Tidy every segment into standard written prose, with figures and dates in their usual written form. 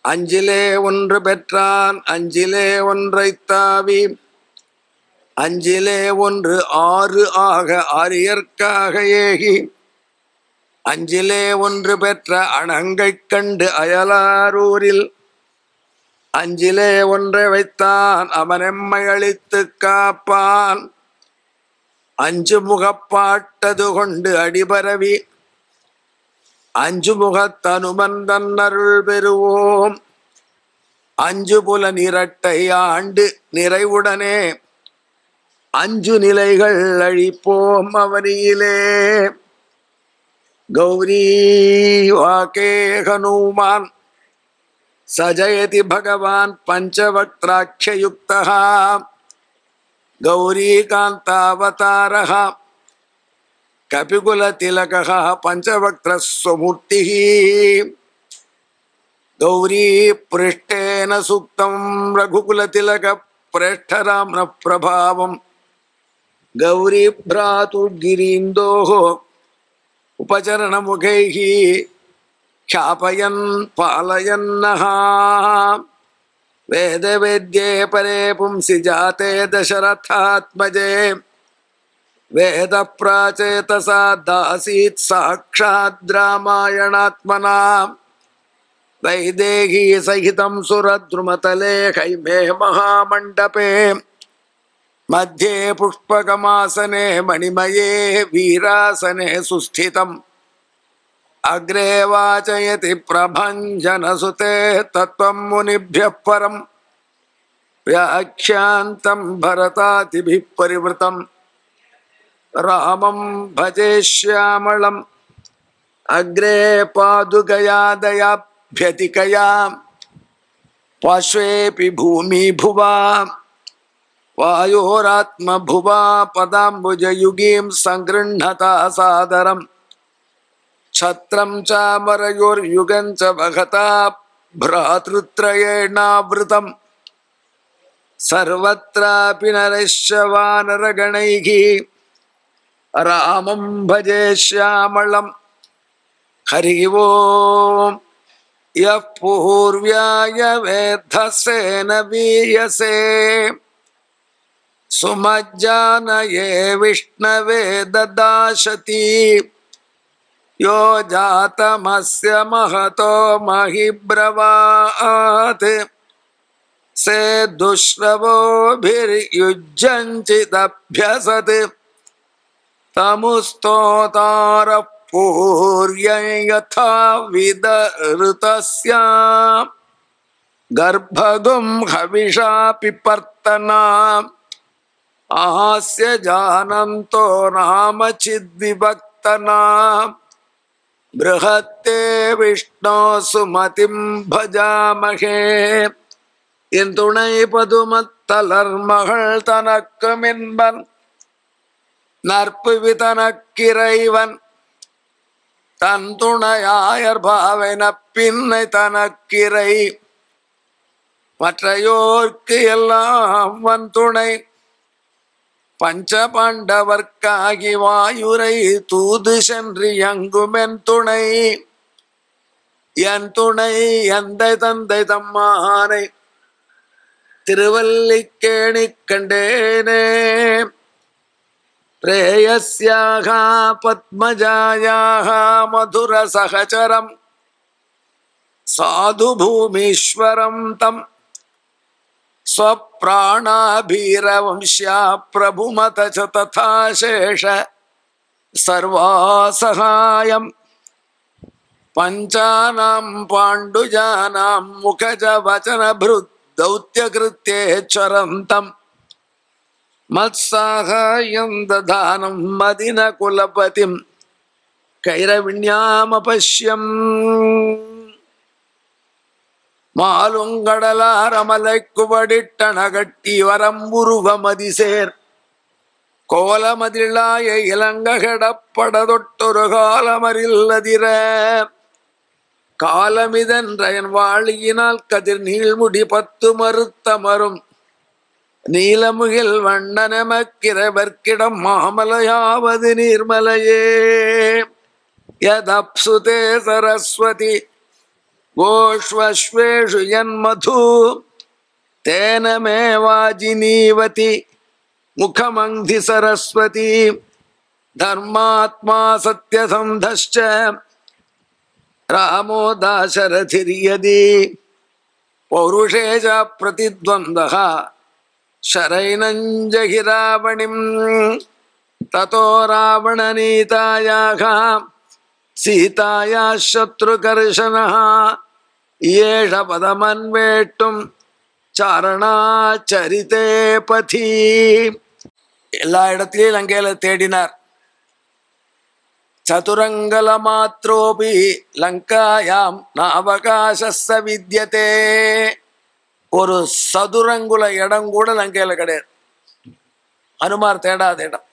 அஞ்சிலே ஒன்று பெற்றான் அஞ்சிலே ஒன்றைத் தாவி அஞ்சிலே ஒன்று ஆறு ஆக ஆரியற்காக ஏகி அஞ்சிலே ஒன்று பெற்ற அணங்கைக் கண்டு அயலாரூரில் அஞ்சிலே ஒன்றை வைத்தான் அவன் எம்மை அழித்து காப்பான். அஞ்சு முகப்பாட்டது கொண்டு அடிபரவி அஞ்சு முகத்தனுமன் தன்னருள் பெறுவோம். அஞ்சு புல நிரட்டை ஆண்டு நிறைவுடனே அஞ்சு நிலைகள் அழிப்போம் அவனியிலே. கௌரி வாகே ஹனுமான் சஜயதி பகவான் பஞ்சவக்த்ராட்சயுக்தः கௌரீகாந்தாவதாரः கபிகுலதிலகः பஞ்சவக்த்ரஸ்வமூர்த்திः. கௌரி பிருஷ்டேன சூக்தம் ரகுகுலதிலக பிரேஷ்டராம்ன பிரபாவம் கௌரி பிராதுர்கிரீந்தோः உபச்சரணமுகைः ख्यापयन् पालयन्नः. वेदवेद्ये परे पुंसि जाते दशरथात्मजे वेदप्राचेतसा दासीत् साक्षाद् रामायणात्मना. वैदेही सहितं सुरद्रुमतले हैमे महामण्डपे मध्ये पुष्पकमासने मणिमये वीरासने सुस्थितम्. अग्रे वाचयति प्रभञ्जनसुते तत्त्वं मुनिभ्यः परं व्याख्यान्तं भरतादिभिः परिवृतं रामं भजे श्यामलं. अग्रे पादुकया दयाभ्यतिकया पार्श्वेऽपि भूमि भुवा वायोरात्मभुवा पदाम्बुजयुगीं सङ्गृह्णता सादरम्. छत्रं चामरयोर्युगं च वहता भ्रातृत्रयेणावृतं सर्वत्रापि नरश्च वानरगणैः रामं भजे श्यामलं. हरि ओम्. यः पूर्व्याय वेद्धसेन वीयसे सुमज्जानये विष्णवे ददाशति यो जातमस्य महतो महिब्रवात् से दुष्रवोभिर्युज्यञ्चिदभ्यसत् तमुस्तोतारः पूर्यं यथा विदऋतस्य गर्भगुं हविषा पिपर्तना आस्य जानन्तो नाम चिद्विभक्तना. बृहत्ते विष्णो सुमतिं भजामहे என் துணை பதுமத்தலர் மகள் தனக்குமின்பன் நற்புவி தனக்கிறைவன் தன் துணையாயர் பாவன பின்னை தனக்கிறை மற்றையோர்க்கு எல்லாம் வன் துணை பஞ்ச பாண்டவர்க்காகி வாயுரை தூது சென்று எங்குமென் துணை என் துணை எந்தை தந்தை தம்மானை திருவல்லிக்கேணி கண்டேனே. பிரேயஸ்யாக பத்மஜாயாக மதுர சகச்சரம் சாது பூமீஸ்வரம் தம் स्वप्राणाभीरवंश्या प्रभुमत च तथा शेष सर्वासहायम्. पञ्चानां पाण्डुजानां मुखज वचनभृत् दौत्यकृत्येश्वरन्तम् मत्साहाय्यं दधानं मदिनकुलपतिं कैरविण्यामपश्यम्. மாலுங்கடலாரமலை குவடிட்டனகட்டி வரம்புருவமதிசேர் கோலமதிலாய இளங்ககடப்படதொட்டொரு காலமரில்லதிர காலமிதென்றயன் வாழியினால் கதிர் நீள்முடி 10 மறுத்தமரும் நீலமுகில் வண்ணனமக்கிரவர்க்கிடம் மாமலையாவது நீர்மலையே. யதப்சுதே சரஸ்வதி கோஷ்வஸ்வேஷு யன்மது தேன மே வாஜினீவதி முகமங்கி சரஸ்வதி தர்மாத்மா சத்யசந்தஷ்ச ராமோ தாசரதிர்யதி பௌருஷேஜ பிரதித்வந்தः शरैनञ्जहि रावणिं ततो रावणनीतायाः सीतायाः शत्रुकर्षणः एष पदमन्वेष्टुं चारणाचरिते पथि எல்லா இடத்திலேயும் லங்கையில தேடினார். சதுரங்கல மாத்ரோபி லங்காயாம் நாவகாசஸ்ஸ வித்யதே. ஒரு சதுரங்குல இடம் கூட லங்கையில கிடையாது. அனுமார் தேடாத இடம்.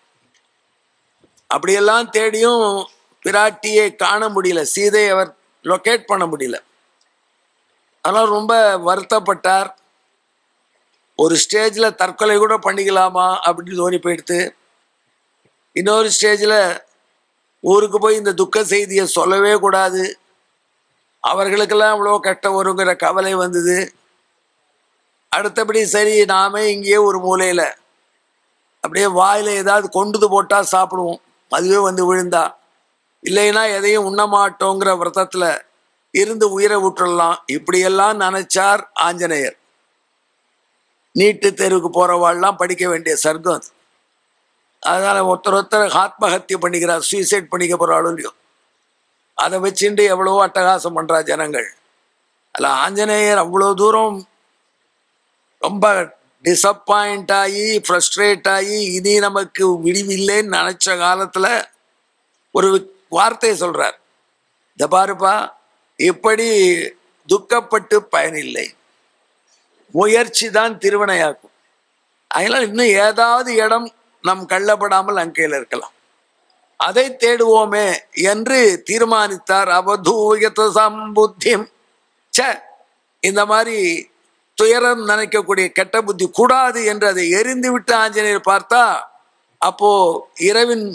அப்படியெல்லாம் தேடியும் பிராட்டியை காண முடியல, சீதையை அவர் லொக்கேட் பண்ண முடியல. ஆனால் ரொம்ப வருத்தப்பட்டார். ஒரு ஸ்டேஜில் தற்கொலை கூட பண்ணிக்கலாமா அப்படின்னு தோணி போயிடுத்து. இன்னொரு ஸ்டேஜில் ஊருக்கு போய் இந்த துக்க செய்தியை சொல்லவே கூடாது, அவர்களுக்கெல்லாம் இவ்வளோ கஷ்டம் வருங்கிற கவலை வந்தது. அடுத்தபடி சரி நாமே இங்கேயே ஒரு மூலையில் அப்படியே வாயில் ஏதாவது கொண்டுது போட்டால் சாப்பிடுவோம், அதுவே வந்து விழுந்தா, இல்லைன்னா எதையும் உண்ண மாட்டோங்கிற விரதத்தில் இருந்து உயிரை விட்டுடலாம். இப்படியெல்லாம் நினைச்சார் ஆஞ்சநேயர். நீட்டு தேர்வுக்கு போகிறவாள்லாம் படிக்க வேண்டிய சர்க்கம் அது. அதனால் ஒருத்தர் ஆத்மஹத்தியை பண்ணிக்கிறார், சூசைட் பண்ணிக்க போகிறாளும் இல்லையோ, அதை வச்சுட்டு எவ்வளவோ அட்டகாசம் பண்ணுறா ஜனங்கள். அதில் ஆஞ்சநேயர் அவ்வளோ தூரம் ரொம்ப டிசப்பாயிண்ட் ஆகி ஃப்ரஸ்ட்ரேட் ஆகி இனி நமக்கு விடிவில்லைன்னு நினச்ச காலத்தில் ஒரு வார்த்தையை சொல்கிறார். இதை பாருப்பா, இப்படி துக்கப்பட்டு பயனில்லை, முயற்சி தான் திருவினையாக்கும். அதனால் இன்னும் ஏதாவது இடம் நம் கள்ளப்படாமல் அங்கையில் இருக்கலாம், அதை தேடுவோமே என்று தீர்மானித்தார். அவதூயத சம்புத்தியம் ச, இந்த மாதிரி துயரம் நினைக்கக்கூடிய கெட்ட புத்தி கூடாது என்று அதை எரிந்து விட்டு ஆஞ்சநேயர் பார்த்தா, அப்போ இரவின்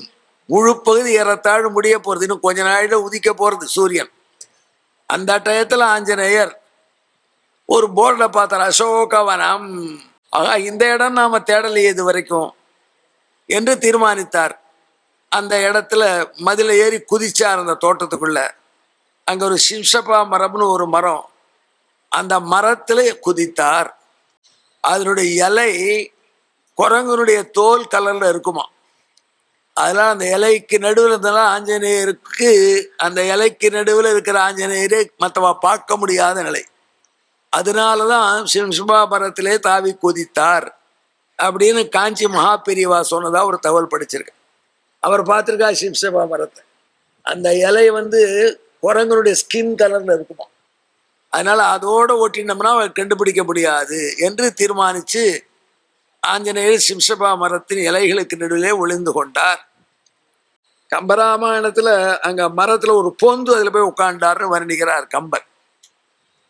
முழு பகுதி ஏறத்தாழ் முடிய போகிறது, இன்னும் கொஞ்ச நாளில் உதிக்க போகிறது சூரியன். அந்த டயத்தில் ஆஞ்சநேயர் ஒரு போர்டில் பார்த்தார், அசோகவனம். ஆகா, இந்த இடம் நாம தேடலையே இது வரைக்கும் என்று தீர்மானித்தார். அந்த இடத்துல மதில ஏறி குதிச்சார் அந்த தோட்டத்துக்குள்ள. அங்க ஒரு சிம்சபா மரம்னு ஒரு மரம், அந்த மரத்துல குதித்தார். அதனுடைய இலை குரங்கனுடைய தோல் கலர்ல இருக்குமா. அதெல்லாம் அந்த இலைக்கு நடுவில் இருந்தாலும் ஆஞ்சநேயருக்கு, அந்த இலைக்கு நடுவில் இருக்கிற ஆஞ்சநேயரை மற்றவா பார்க்க முடியாத நிலை. அதனாலதான் சிம்சபா மரத்திலே தாவி குதித்தார் அப்படின்னு காஞ்சி மகா பெரியவா சொன்னதா ஒரு தகவல் படிச்சிருக்கேன். அவர் பார்த்துருக்கா சிம்சபா மரத்தை. அந்த இலை குரங்கனுடைய ஸ்கின் கலர்ல இருக்குமா. அதனால அதோட ஓட்டினோம்னா அவர் கண்டுபிடிக்க முடியாது என்று தீர்மானிச்சு ஆஞ்சநேயர் சிம்சபா மரத்தின் இலைகளுக்கு நடுவிலே ஒளிந்து கொண்டார். கம்பராமாயணத்துல அங்க மரத்துல ஒரு பொந்து, அதுல போய் உட்காண்டார்னு வர்ணிக்கிறார் கம்பர்.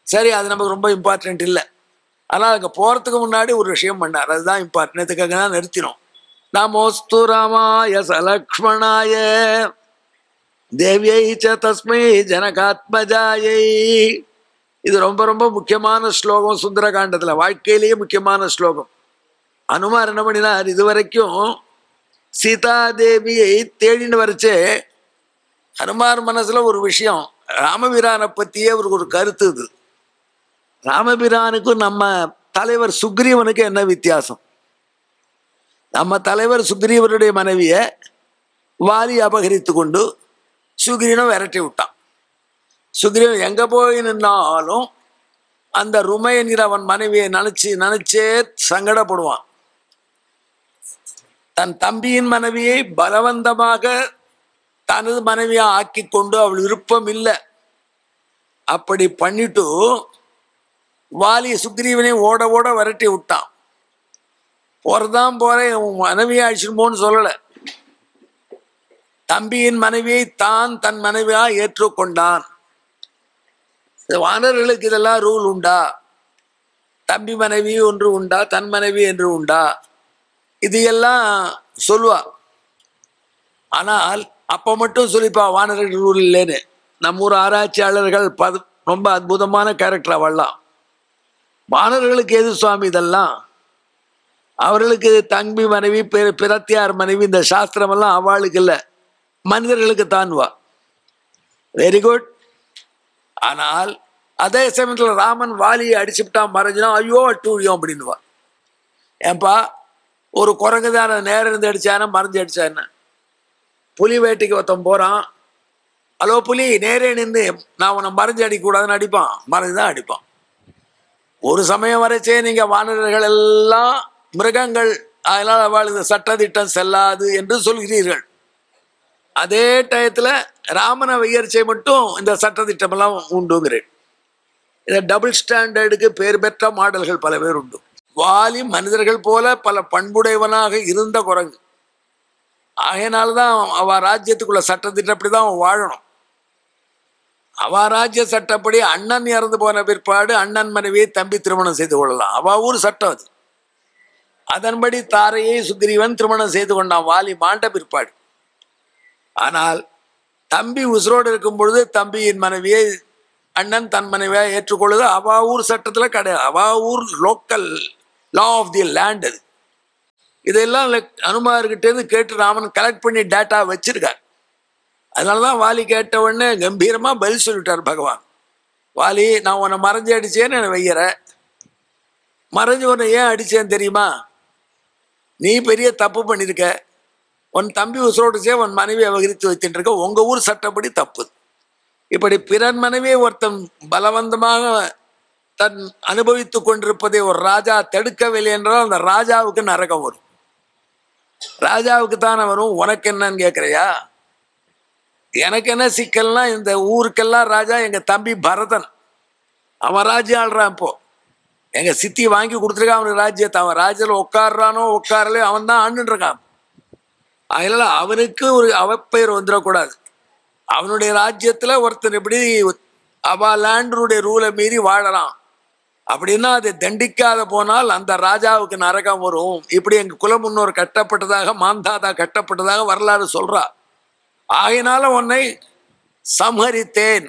சரி, அது நமக்கு ரொம்ப இம்பார்ட்டன்ட் இல்லை. ஆனால் அங்கே போகிறதுக்கு முன்னாடி ஒரு விஷயம் பண்ணார், அதுதான் இம்பார்ட்டன்ட்டுக்காக தான் நிறுத்தினோம். நமோஸ்து ராமாய சலக்ஷ்மணாய தேவியை ச தஸ்மை ஜனகாத்மஜாயை. இது ரொம்ப ரொம்ப முக்கியமான ஸ்லோகம் சுந்தரகாண்டத்தில், வாழ்க்கையிலேயே முக்கியமான ஸ்லோகம். அனுமார் என்ன பண்ணினார், இதுவரைக்கும் சீதா தேவியை தேடின்னு வரைச்சே ஹனுமார் மனசுல ஒரு விஷயம், ராமபிரானை பற்றியே அவருக்கு ஒரு கருத்து. இது ராமபிரானுக்கும் நம்ம தலைவர் சுக்ரீவனுக்கு என்ன வித்தியாசம்? நம்ம தலைவர் சுக்ரீவனுடைய மனைவியை வாலி அபகரித்து கொண்டு சுக்ரீவனை விரட்டி விட்டான். சுக்ரீவன் எங்க போய் நின்னாலும் அந்த ருமை என்கிற அவன் மனைவியை நினைச்சே சங்கடப்படுவான். தன் தம்பியின் மனைவியை பலவந்தமாக தனது மனைவியா ஆக்கி கொண்டு அவள் விருப்பம் இல்லை அப்படி பண்ணிட்டு வாலி சுக்ரீவனை ஓட ஓட விரட்டி விட்டான். போறதான் போறேன், மனைவியை அழிச்சுமோன்னு சொல்லல, தம்பியின் மனைவியை தான் தன் மனைவியா ஏற்றுக்கொண்டான். வானர்களுக்கு இதெல்லாம் ரூல் உண்டா? தம்பி மனைவி ஒன்று உண்டா, தன் மனைவி என்று உண்டா? இது எல்லாம் சொல்லுவா. ஆனால் அப்ப மட்டும் சொல்லிப்பா வானர்கள் ரூல் இல்லைன்னு. நம்ம ஊர் ஆராய்ச்சியாளர்கள் ரொம்ப அற்புதமான கேரக்டர் அவள்லாம். வானர்களுக்கு எது சுவாமி இதெல்லாம்? அவர்களுக்கு தம்பி மனைவி பிரத்தியார் மனைவி இந்த சாஸ்திரம் எல்லாம் அவளுக்கு இல்லை, மனிதர்களுக்கு தான்வா. Very good. ஆனால் அதே சமயத்தில் ராமன் வாலியை அடிச்சுட்டான் மறைஞ்சினா ஐயோ அட்டூழியம் அப்படின்னுவா. ஏன்பா ஒரு குரங்கு தானே நேரம் இருந்து அடிச்சானா மறைஞ்சு அடிச்சான? புலி வேட்டைக்கு ஒருத்தன் போறான், ஹலோ புலி நேரே நின்று நான் உன்னை மறைஞ்சு அடிக்கக்கூடாதுன்னு அடிப்பான், மறைஞ்சுதான் அடிப்பான். ஒரு சமயம் வரைச்சே நீங்க வானரர்கள் எல்லாம் மிருகங்கள், அதனால் அவள் இந்த சட்டத்திட்டம் செல்லாது என்று சொல்கிறீர்கள். அதே டயத்துல ராமனை வையர்ச்சை மட்டும் இந்த சட்டத்திட்டம் எல்லாம் உண்டுங்கிறேன். இந்த டபுள் ஸ்டாண்டர்டுக்கு பேர் பெற்ற மாடல்கள் பல பேர் உண்டு. வாலி மனிதர்கள் போல பல பண்புடையவனாக இருந்த குரங்கு. ஆகையினால்தான் அவ ராஜ்யத்துக்குள்ள சட்டத்திட்டம் அப்படிதான் அவன் வாழணும். அவ ராஜ்ய சட்டப்படி அண்ணன் இறந்து போன பிற்பாடு அண்ணன் மனைவியை தம்பி திருமணம் செய்து கொள்ளலாம். அவ ஊர் சட்டம் அது. அதன்படி தாரையை சுக்ரீவன் திருமணம் செய்து கொண்டான் வாலி மாண்ட பிற்பாடு. ஆனால் தம்பி உசுரோடு இருக்கும் பொழுது தம்பியின் மனைவியை அண்ணன் தன் மனைவியா ஏற்றுக்கொள்வது அவ ஊர் சட்டத்துல கிடையாது. அவ ஊர் local law of the land அது. இதெல்லாம் அனுமார்கிட்டேருந்து கேட்டு ராமன் கலெக்ட் பண்ணி டேட்டா வச்சிருக்கார். அதனாலதான் வாலி கேட்ட உடனே கம்பீரமா பதில் சொல்லிட்டார் பகவான். வாலி, நான் உன்னை மறைஞ்சு அடிச்சேன்னு என்னை வைக்கிற, மறைஞ்சு உன்னை ஏன் அடிச்சேன்னு தெரியுமா? நீ பெரிய தப்பு பண்ணிருக்க. உன் தம்பி உசுரோடுச்சே உன் மனைவியை அபகரித்து வைத்துட்டு இருக்க, உங்க ஊர் சட்டப்படி தப்பு. இப்படி பிறன் மனைவியை ஒருத்தன் பலவந்தமாக தன் அனுபவித்து கொண்டிருப்பதை ஒரு ராஜா தடுக்கவில்லை என்றால் அந்த ராஜாவுக்கு நரகம் வரும். ராஜாவுக்கு தானே வரும், உனக்கு என்னன்னு கேட்கிறையா? எனக்கு என்ன சிக்கல்னா, இந்த ஊருக்கெல்லாம் ராஜா எங்க தம்பி பரதன். அவன் ராஜ்யம் ஆள்றான். இப்போ எங்க சித்தி வாங்கி கொடுத்துருக்கான் அவனுக்கு ராஜ்யத்தை. அவன் ராஜ்யத்தில் உட்காடுறானோ உட்காரலையோ அவன் தான் ஆண்டுட்டு இருக்கான். அதனால அவனுக்கு ஒரு அவப்பெயர் வந்துடக்கூடாது. அவனுடைய ராஜ்யத்துல ஒருத்தன் எப்படி அவ லேண்டருடைய ரூலை மீறி வாழறான் அப்படின்னா அதை தண்டிக்காத போனால் அந்த ராஜாவுக்கு நரகம் வரும். இப்படி எங்க குல முன்னோர் கட்டப்பட்டதாக, மாந்தாதா கட்டப்பட்டதாக வரலாறு சொல்றா. ஆகையினால உன்னை சம்ஹரித்தேன்,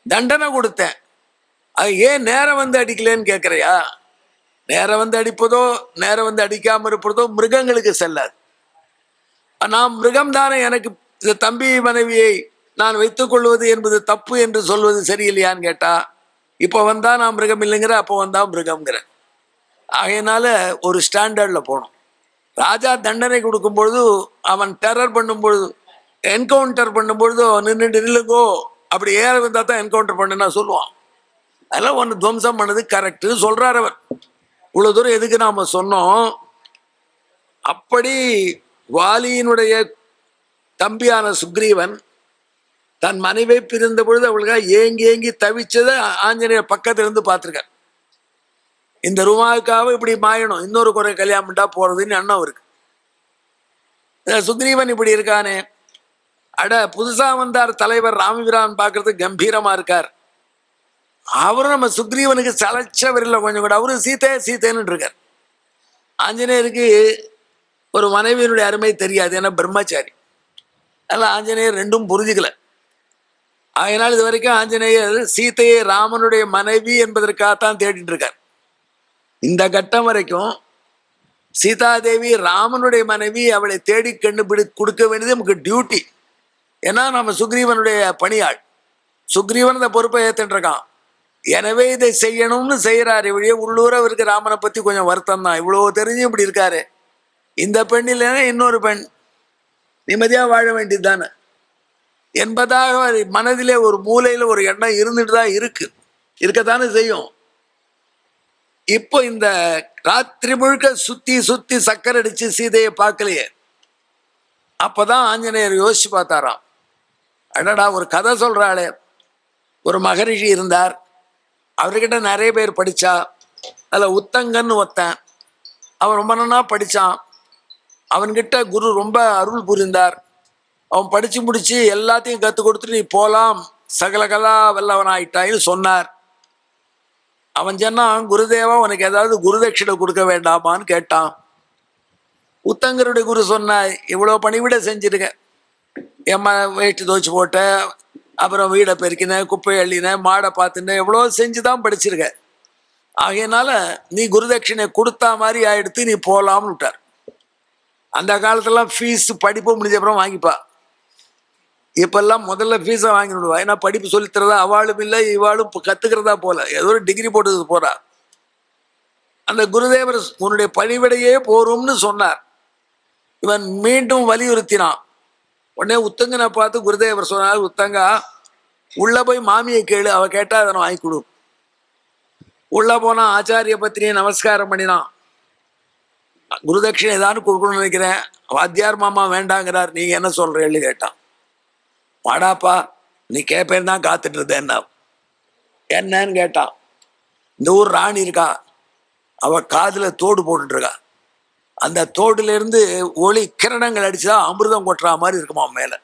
தண்டனை கொடுத்தேன். அது ஏன் நேரம் வந்து அடிக்கலன்னு கேட்கிறையா? நேரம் வந்து அடிப்பதோ நேரம் வந்து அடிக்காம இருப்பதோ மிருகங்களுக்கு செல்லாது. நான் மிருகம் தானே, எனக்கு இந்த தம்பி மனைவியை நான் வைத்துக் கொள்வது என்பது தப்பு என்று சொல்வது சரியில்லையான்னு கேட்டா, இப்போ வந்தா நான் மிருகம் இல்லைங்கிற, அப்போ வந்தா மிருகம்ங்கிற. ஆகையினால ஒரு ஸ்டாண்டர்ட்ல போகணும். ராஜா தண்டனை கொடுக்கும் பொழுது அவன் டெரர் பண்ணும்பொழுது, என்கவுண்டர் பண்ணும்பொழுதோ நின்றுட்டு நில்லுங்கோ அப்படி ஏற வந்தா தான் என்கவுண்டர் பண்ணுன்னா சொல்லுவான். அதெல்லாம் ஒன்று துவம்சம் பண்ணது கரெக்டு சொல்றார் அவர். இவ்வளவு தூரம் எதுக்கு நாம சொன்னோம்? அப்படி வாலியினுடைய தம்பியான சுக்ரீவன் தன் மனைவி பிரிந்த பொழுது அவளுக்காக ஏங்கி ஏங்கி தவிச்சதை ஆஞ்சநேயர் பக்கத்துல இருந்து பார்த்திருக்கார். இந்த ரூமாவுக்காக இப்படி மாயணும், இன்னொரு குறை கல்யாணம் பண்ணா போறதுன்னு எண்ணம் இருக்கு. சுக்ரீவன் இப்படி இருக்கானே, அட புதுசா வந்தார் தலைவர் ராமபிரான் பார்க்கறதுக்கு கம்பீரமா இருக்கார். அவரும் நம்ம சுக்ரீவனுக்கு சளைச்சவர் இல்லை கொஞ்சம் கூட. அவரும் சீத்தேன்னு இருக்கார். ஆஞ்சநேயருக்கு ஒரு மனைவியினுடைய அருமை தெரியாது, ஏன்னா பிரம்மச்சாரி. அதனால ஆஞ்சநேயர் ரெண்டும் புரிஞ்சுக்கல. அதனால் இது வரைக்கும் ஆஞ்சநேயர் சீத்தையை ராமனுடைய மனைவி என்பதற்காகத்தான் தேடிட்டு இருக்கார். இந்த கட்டம் வரைக்கும் சீதாதேவி ராமனுடைய மனைவி, அவளை தேடி கண்டுபிடி கொடுக்க வேண்டியது நமக்கு டியூட்டி. ஏன்னா நம்ம சுக்ரீவனுடைய பணியாள். சுக்ரீவன் இந்த பொறுப்பை ஏத்துட்டு இருக்கான். எனவே இதை செய்யணும்னு செய்யறாரு. இவழியே உள்ளூர அவருக்கு ராமனை பத்தி கொஞ்சம் வருத்தம் தான். இவ்வளவு தெரிஞ்சு இப்படி இருக்காரு. இந்த பெண் இல்லைன்னா இன்னொரு பெண் நிம்மதியா வாழ வேண்டியது தானே என்பதாக மனதிலே ஒரு மூலையில ஒரு எண்ணம் இருந்துட்டு தான் இருக்கத்தானே செய்யும். இப்போ இந்த ராத்திரி முழுக்க சுத்தி சுத்தி சக்கரை அடிச்சு சீதையை பார்க்கலையே. அப்பதான் ஆஞ்சநேயர் யோசிச்சு பார்த்தாராம். அடடா, ஒரு கதை சொல்றாளே. ஒரு மகரிஷி இருந்தார், அவர்கிட்ட நிறைய பேர் படிச்சா. அதில் உத்தங்கன்னு ஒருத்தன், அவன் ரொம்ப நாளா படிச்சான். அவன்கிட்ட குரு ரொம்ப அருள் புரிந்தார். அவன் படிச்சு முடிச்சு எல்லாத்தையும் கற்றுக் கொடுத்துட்டு நீ போலாம், சகலகலா வல்லவன் ஆயிட்டாயின்னு சொன்னார். அவன் சொன்னான், குருதேவா உனக்கு ஏதாவது குருதட்சிணை கொடுக்க வேண்டாமான்னு கேட்டான். உத்தங்கருடைய குரு சொன்ன, இவ்வளோ பணிவிட செஞ்சிருக்க, எம்மா வேஷ்டி துவச்சு போட்ட, அப்புறம் வீடை பெருக்கினேன், குப்பை அள்ளினேன், மாடை பார்த்துனேன், எவ்வளோ செஞ்சு தான் படிச்சிருக்க. ஆகையினால நீ குருதட்சிணை கொடுத்தா மாதிரி ஆயிடுத்து, நீ போகலாம்னு விட்டார். அந்த காலத்துலாம் ஃபீஸ் படிப்பு முடிஞ்ச அப்புறம் வாங்கிப்பா. இப்பெல்லாம் முதல்ல ஃபீஸை வாங்கி விடுவா. ஏன்னா படிப்பு சொல்லித்தரதா அவளும் இல்லை, இவாளும் கற்றுக்கிறதா போல, ஏதோ ஒரு டிகிரி போட்டது போறா. அந்த குருதேவர் உன்னுடைய பணிவிடையே போரும்னு சொன்னார். இவன் மீண்டும் வலியுறுத்தினான். உடனே உத்தங்கனை பார்த்து குருதேவர் சொன்னார், உத்தங்கா உள்ள போய் மாமியை கேளு, அவ கேட்டா அதை வாங்கி கொடு. உள்ள போனா ஆச்சாரிய பத்தினியை நமஸ்காரம் பண்ணினான். குருதட்சிணை தான் கொடுக்கணும்னு நினைக்கிறேன், வாத்தியார் மாமா வேண்டாங்கிறார், நீங்க என்ன சொல்றேன்னு கேட்டான். வாடாப்பா நீ கேட்பேன்னு தான் காத்துட்டு இருந்தேன். என்னன்னு கேட்டான். இந்த ஊர் ராணி இருக்கா, அவ காதுல தோடு போட்டுட்டு இருக்கா. அந்த தோடுல இருந்து ஒளி கிரணங்கள் அடிச்சுதா அமிர்தம் கொட்டுற மாதிரி இருக்குமா மேல.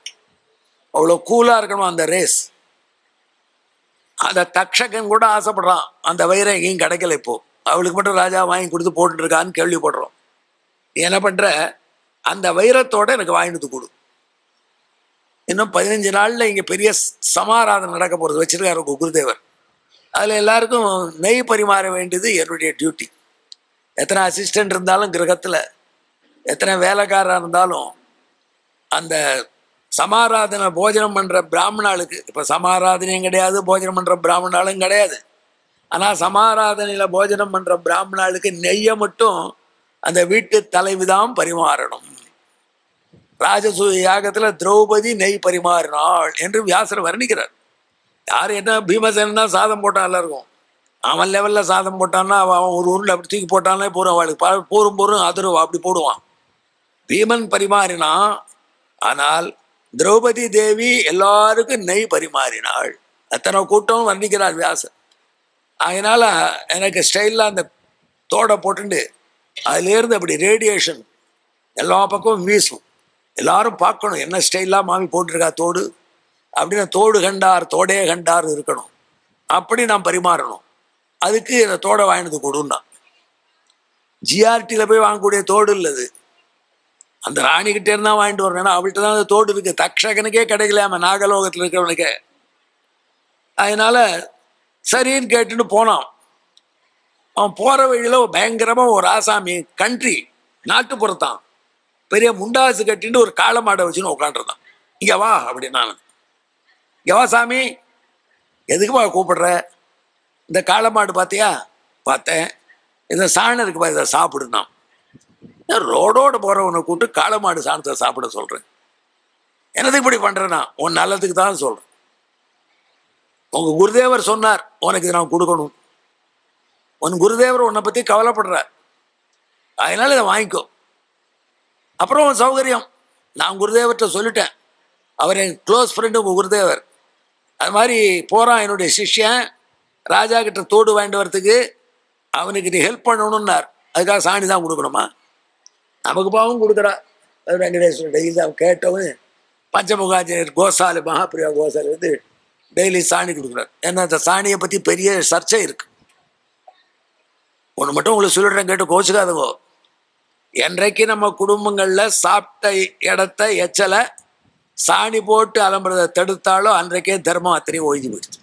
அவ்வளோ கூலா இருக்கணும் அந்த ரேஸ். அந்த தக்ஷகன் கூட ஆசைப்படுறான், அந்த வைரம் எங்கேயும் கிடைக்கல. இப்போ அவளுக்கு மட்டும் ராஜா வாங்கி கொடுத்து போட்டுட்டு இருக்கான்னு கேள்விப்படுறோம். நீ என்ன பண்ற, அந்த வைரத்தோட எனக்கு வாங்கிட்டு கொடு. இன்னும் 15 நாள்ல இங்க பெரிய சமாராதனை நடக்க போறது வச்சிருக்காரு குருதேவர். அதுல எல்லாருக்கும் நெய் பரிமாற வேண்டியது என்னுடைய டியூட்டி. எத்தனை அசிஸ்டன்ட் இருந்தாலும் கிரகத்துல, எத்தனை வேலைக்காரா இருந்தாலும், அந்த சமாராதனை போஜனம் பண்ற பிராமணாளுக்கு, இப்ப சமாராதனையும் கிடையாது, போஜனம் பண்ற பிராமணாலும் கிடையாது. ஆனா சமாராதனையில போஜனம் பண்ற பிராமணாளுக்கு நெய்யை மட்டும் அந்த வீட்டு தலைவிதான் பரிமாறணும். ராஜசூய யாகத்துல திரௌபதி நெய் பரிமாறினாள் என்று வியாசர் வர்ணிக்கிறார். யாரு என்ன பீமசேனன் தான் சாதம் போட்டான் எல்லாருக்கும். அவன் லெவல்ல சாதம் போட்டான்னா அவன் ஒரு உருளை அப்படி தூக்கி போட்டானே போறோம், அவளுக்கு போரும் அதிரும் அப்படி போடுவான். பீமன் பரிமாறினா, ஆனால் திரௌபதி தேவி எல்லாருக்கும் நெய் பரிமாறினாள். அத்தனை கூட்டம் வர்ணிக்கிறார் வியாசர். அதனால எனக்கு ஸ்டைலில் அந்த தோடை போட்டுண்டு அதுலேருந்து அப்படி ரேடியேஷன் எல்லா பக்கமும் வீசும். எல்லாரும் பார்க்கணும் என்ன ஸ்டைலாக மாமி போட்டிருக்கா தோடு அப்படின்னு. தோடு கண்டார் தோடே கண்டார் இருக்கணும், அப்படி நான் பரிமாறணும். அதுக்கு இந்த தோடை வாங்கினது கொடுன்னா. ஜிஆர்டியில் போய் வாங்கக்கூடிய தோடு இல்லது, அந்த ராணிக்கிட்டே இருந்தால் வாங்கிட்டு வரணும். ஏன்னா அவள்கிட்ட தான் அந்த தோடு இருக்கு. தக்ஷகனுக்கே கிடைக்கலாம, நாகலோகத்தில் இருக்கிறவனுக்கே. அதனால சரின்னு கேட்டுட்டு போனான். அவன் போகிற வழியில் பயங்கரமாக ஒரு ஆசாமி கண்ட்ரி நாட்டுப்புறத்தான் பெரிய முண்டாசு கட்டிட்டு ஒரு காளை மாடை வச்சுன்னு உட்காந்துருந்தான். இங்கே வா அப்படின்னா, இங்கே வா சாமி, எதுக்குப்பா கூப்பிடுற? இந்த காளை மாடு பார்த்தியா? பார்த்தேன். இந்த சாணம் இருக்குப்பா, இதை சாப்பிடுனான். ரோடோடு போகிறவனை கூப்பிட்டு காளை மாடு சாணத்தை சாப்பிட சொல்கிறேன். என்னதுக்கு இப்படி பண்ணுறேன்னா, உன் நல்லதுக்கு தான் சொல்கிறேன். உங்கள் குருதேவர் சொன்னார் உனக்கு இதை நான் கொடுக்கணும். உன் குருதேவர் உன்னை பற்றி கவலைப்படுறார், அதனால இதை வாங்கிக்கோ. அப்புறம் உன் சௌகரியம், நான் குருதேவர்கிட்ட சொல்லிட்டேன், அவர் என் க்ளோஸ் ஃப்ரெண்டு உங்கள் குருதேவர். அது மாதிரி போகிறான் என்னுடைய சிஷ்யன் ராஜா கிட்ட தோடு வாங்கிட்டு வரத்துக்கு, அவனுக்கு நீ ஹெல்ப் பண்ணணும்னார். அதுக்காக சாணி தான் கொடுக்கணுமா? நமக்கு பாவம் கொடுக்குறா. அது வெங்கடேஸ்வரர் டெய்லி அவன் கேட்டவன் பஞ்சமுகாஞ்சர் கோசாலை மகாபிரியா கோசாலை வந்து டெய்லி சாணி கொடுக்குறாரு. ஏன்னா அந்த சாணியை பற்றி பெரிய சர்ச்சை இருக்கு. ஒன்று மட்டும் உங்களுக்கு சொல்லிடுறேன், கேட்டு கோச்சுக்காதவோ. என்றைக்கு நம்ம குடும்பங்களில் சாப்பிட்ட இடத்த எச்சலை சாணி போட்டு அலம்புறதை தடுத்தாலோ அன்றைக்கே தர்மம் அத்தனையும் ஒழிஞ்சு போயிடுச்சு.